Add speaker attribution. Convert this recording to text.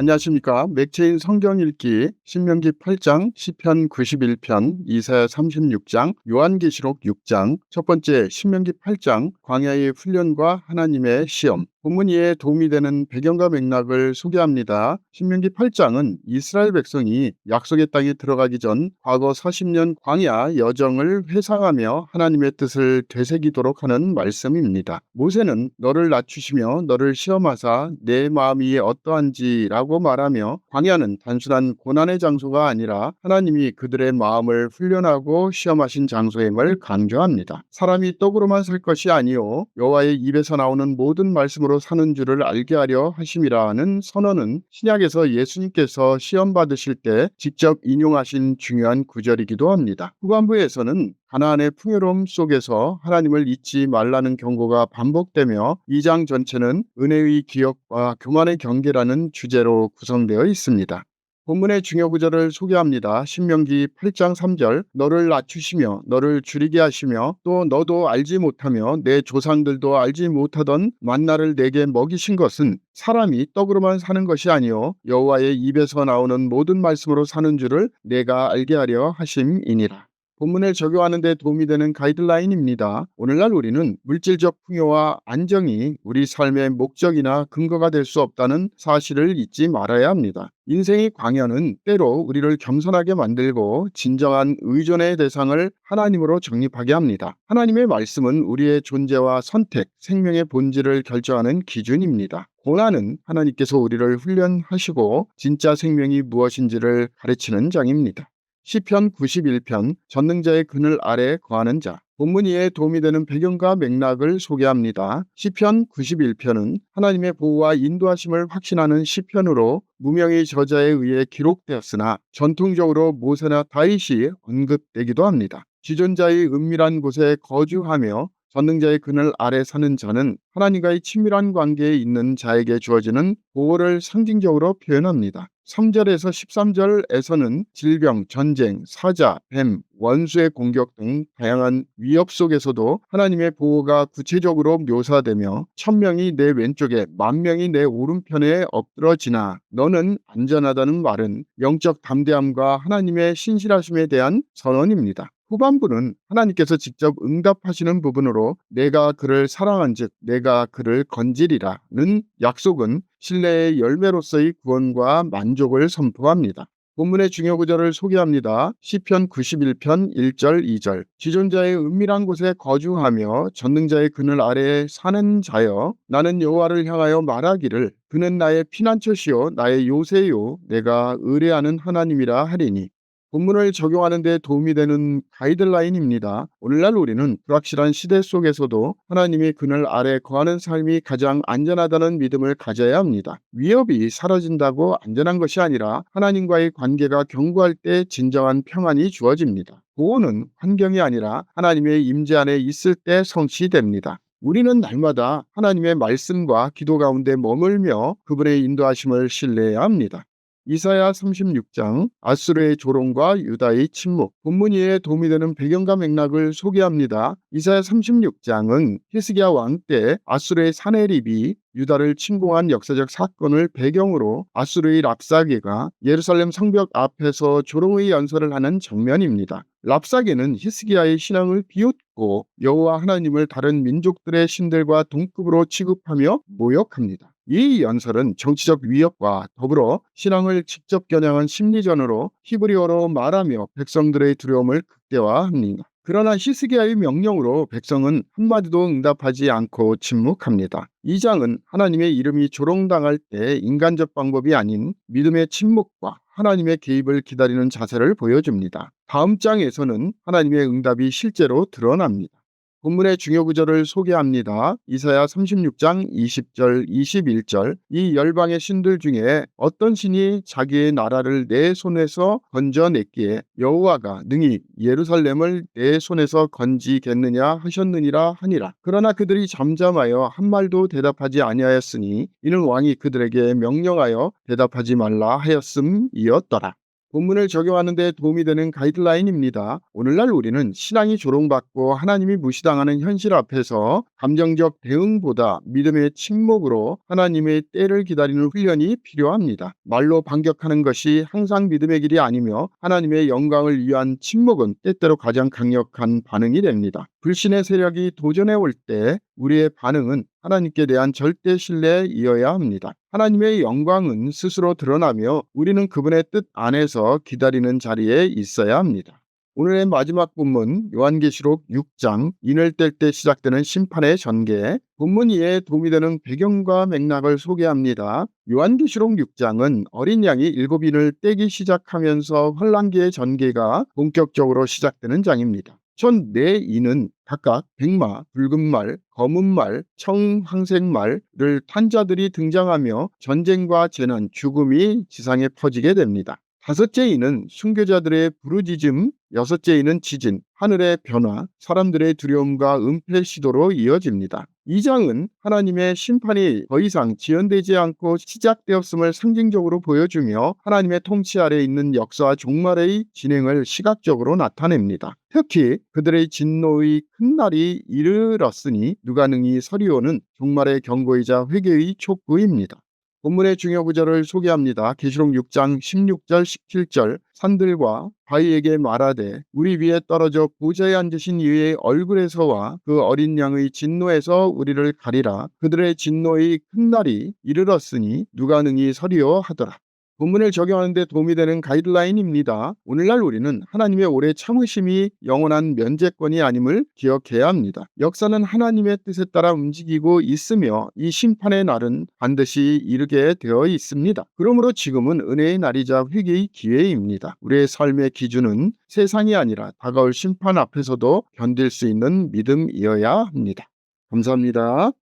Speaker 1: 안녕하십니까. 맥체인 성경 읽기 신명기 8장, 시편 91편, 이사야 36장, 요한계시록 6장. 첫 번째, 신명기 8장 광야의 훈련과 하나님의 시험. 본문 이해에 도움이 되는 배경과 맥락을 소개합니다. 신명기 8장은 이스라엘 백성이 약속의 땅에 들어가기 전 과거 40년 광야 여정을 회상하며 하나님의 뜻을 되새기도록 하는 말씀입니다. 모세는 너를 낮추시며 너를 시험하사 내 마음이 어떠한지라고 말하며, 광야는 단순한 고난의 장소가 아니라 하나님이 그들의 마음을 훈련하고 시험하신 장소임을 강조합니다. 사람이 떡으로만 살 것이 아니요 여호와의 입에서 나오는 모든 말씀으로 사는 줄을 알게 하려 하심이라는 선언은 신약에서 예수님께서 시험 받으실 때 직접 인용하신 중요한 구절이기도 합니다. 후반부에서는 가나안의 풍요로움 속에서 하나님을 잊지 말라는 경고가 반복되며 2장 전체는 은혜의 기억과 교만의 경계라는 주제로 구성되어 있습니다. 본문의 중요 구절을 소개합니다. 신명기 8장 3절, 너를 낮추시며 너를 줄이게 하시며 또 너도 알지 못하며 내 조상들도 알지 못하던 만나를 내게 먹이신 것은 사람이 떡으로만 사는 것이 아니요 여호와의 입에서 나오는 모든 말씀으로 사는 줄을 내가 알게 하려 하심이니라. 본문을 적용하는 데 도움이 되는 가이드라인입니다. 오늘날 우리는 물질적 풍요와 안정이 우리 삶의 목적이나 근거가 될 수 없다는 사실을 잊지 말아야 합니다. 인생의 광야는 때로 우리를 겸손하게 만들고 진정한 의존의 대상을 하나님으로 정립하게 합니다. 하나님의 말씀은 우리의 존재와 선택, 생명의 본질을 결정하는 기준입니다. 고난은 하나님께서 우리를 훈련하시고 진짜 생명이 무엇인지를 가르치는 장입니다. 시편 91편, 전능자의 그늘 아래 거하는 자. 본문 이해에 도움이 되는 배경과 맥락을 소개합니다. 시편 91편은 하나님의 보호와 인도하심을 확신하는 시편으로 무명의 저자에 의해 기록되었으나 전통적으로 모세나 다윗이 언급되기도 합니다. 지존자의 은밀한 곳에 거주하며 전능자의 그늘 아래 사는 자는 하나님과의 친밀한 관계에 있는 자에게 주어지는 보호를 상징적으로 표현합니다. 3절에서 13절에서는 질병, 전쟁, 사자, 뱀, 원수의 공격 등 다양한 위협 속에서도 하나님의 보호가 구체적으로 묘사되며 1000명이 내 왼쪽에 10,000명이 내 오른편에 엎드러지나 너는 안전하다는 말은 영적 담대함과 하나님의 신실하심에 대한 선언입니다. 후반부는 하나님께서 직접 응답하시는 부분으로 내가 그를 사랑한즉 내가 그를 건지리라는 약속은 신뢰의 열매로서의 구원과 만족을 선포합니다. 본문의 중요 구절을 소개합니다. 시편 91편 1절 2절, 지존자의 은밀한 곳에 거주하며 전능자의 그늘 아래에 사는 자여, 나는 여호와를 향하여 말하기를 그는 나의 피난처시요 나의 요새요 내가 의뢰하는 하나님이라 하리니. 본문을 적용하는 데 도움이 되는 가이드라인입니다. 오늘날 우리는 불확실한 시대 속에서도 하나님의 그늘 아래 거하는 삶이 가장 안전하다는 믿음을 가져야 합니다. 위협이 사라진다고 안전한 것이 아니라 하나님과의 관계가 견고할 때 진정한 평안이 주어집니다. 보호는 환경이 아니라 하나님의 임재 안에 있을 때 성취됩니다. 우리는 날마다 하나님의 말씀과 기도 가운데 머물며 그분의 인도하심을 신뢰해야 합니다. 이사야 36장, 아수르의 조롱과 유다의 침묵. 본문 이해에 도움이 되는 배경과 맥락을 소개합니다. 이사야 36장은 히스기야 왕 때 아수르의 사네립이 유다를 침공한 역사적 사건을 배경으로 아수르의 랍사게가 예루살렘 성벽 앞에서 조롱의 연설을 하는 장면입니다. 랍사게는 히스기야의 신앙을 비웃고 여호와 하나님을 다른 민족들의 신들과 동급으로 취급하며 모욕합니다. 이 연설은 정치적 위협과 더불어 신앙을 직접 겨냥한 심리전으로 히브리어로 말하며 백성들의 두려움을 극대화합니다. 그러나 히스기야의 명령으로 백성은 한마디도 응답하지 않고 침묵합니다. 이 장은 하나님의 이름이 조롱당할 때 인간적 방법이 아닌 믿음의 침묵과 하나님의 개입을 기다리는 자세를 보여줍니다. 다음 장에서는 하나님의 응답이 실제로 드러납니다. 본문의 중요 구절을 소개합니다. 이사야 36장 20절 21절, 이 열방의 신들 중에 어떤 신이 자기의 나라를 내 손에서 건져냈기에 여호와가 능히 예루살렘을 내 손에서 건지겠느냐 하셨느니라 하니라. 그러나 그들이 잠잠하여 한 말도 대답하지 아니하였으니 이는 왕이 그들에게 명령하여 대답하지 말라 하였음이었더라. 본문을 적용하는 데 도움이 되는 가이드라인입니다. 오늘날 우리는 신앙이 조롱받고 하나님이 무시당하는 현실 앞에서 감정적 대응보다 믿음의 침묵으로 하나님의 때를 기다리는 훈련이 필요합니다. 말로 반격하는 것이 항상 믿음의 길이 아니며 하나님의 영광을 위한 침묵은 때때로 가장 강력한 반응이 됩니다. 불신의 세력이 도전해 올 때 우리의 반응은 하나님께 대한 절대 신뢰이어야 합니다. 하나님의 영광은 스스로 드러나며 우리는 그분의 뜻 안에서 기다리는 자리에 있어야 합니다. 오늘의 마지막 본문 요한계시록 6장 인을 뗄 때 시작되는 심판의 전개, 본문 이해에 도움이 되는 배경과 맥락을 소개합니다. 요한계시록 6장은 어린 양이 7인을 떼기 시작하면서 환란기의 전개가 본격적으로 시작되는 장입니다. 전 4인은 각각 백마, 붉은 말, 검은 말, 청황색 말을 탄 자들이 등장하며 전쟁과 재난, 죽음이 지상에 퍼지게 됩니다. 5째 인은 순교자들의 부르짖음, 6째 인은 지진, 하늘의 변화, 사람들의 두려움과 은폐 시도로 이어집니다. 이 장은 하나님의 심판이 더 이상 지연되지 않고 시작되었음을 상징적으로 보여주며 하나님의 통치 아래 있는 역사와 종말의 진행을 시각적으로 나타냅니다. 특히 그들의 진노의 큰 날이 이르렀으니 누가 능히 서리오는 종말의 경고이자 회개의 촉구입니다. 본문의 중요 구절을 소개합니다. 계시록 6장 16절 17절 산들과 바위에게 말하되 우리 위에 떨어져 보좌에 앉으신 이의 얼굴에서와 그 어린 양의 진노에서 우리를 가리라. 그들의 진노의 큰 날이 이르렀으니 누가 능히 서리오 하더라. 본문을 적용하는 데 도움이 되는 가이드라인입니다. 오늘날 우리는 하나님의 오래 참으심이 영원한 면제권이 아님을 기억해야 합니다. 역사는 하나님의 뜻에 따라 움직이고 있으며 이 심판의 날은 반드시 이르게 되어 있습니다. 그러므로 지금은 은혜의 날이자 회개의 기회입니다. 우리의 삶의 기준은 세상이 아니라 다가올 심판 앞에서도 견딜 수 있는 믿음이어야 합니다. 감사합니다.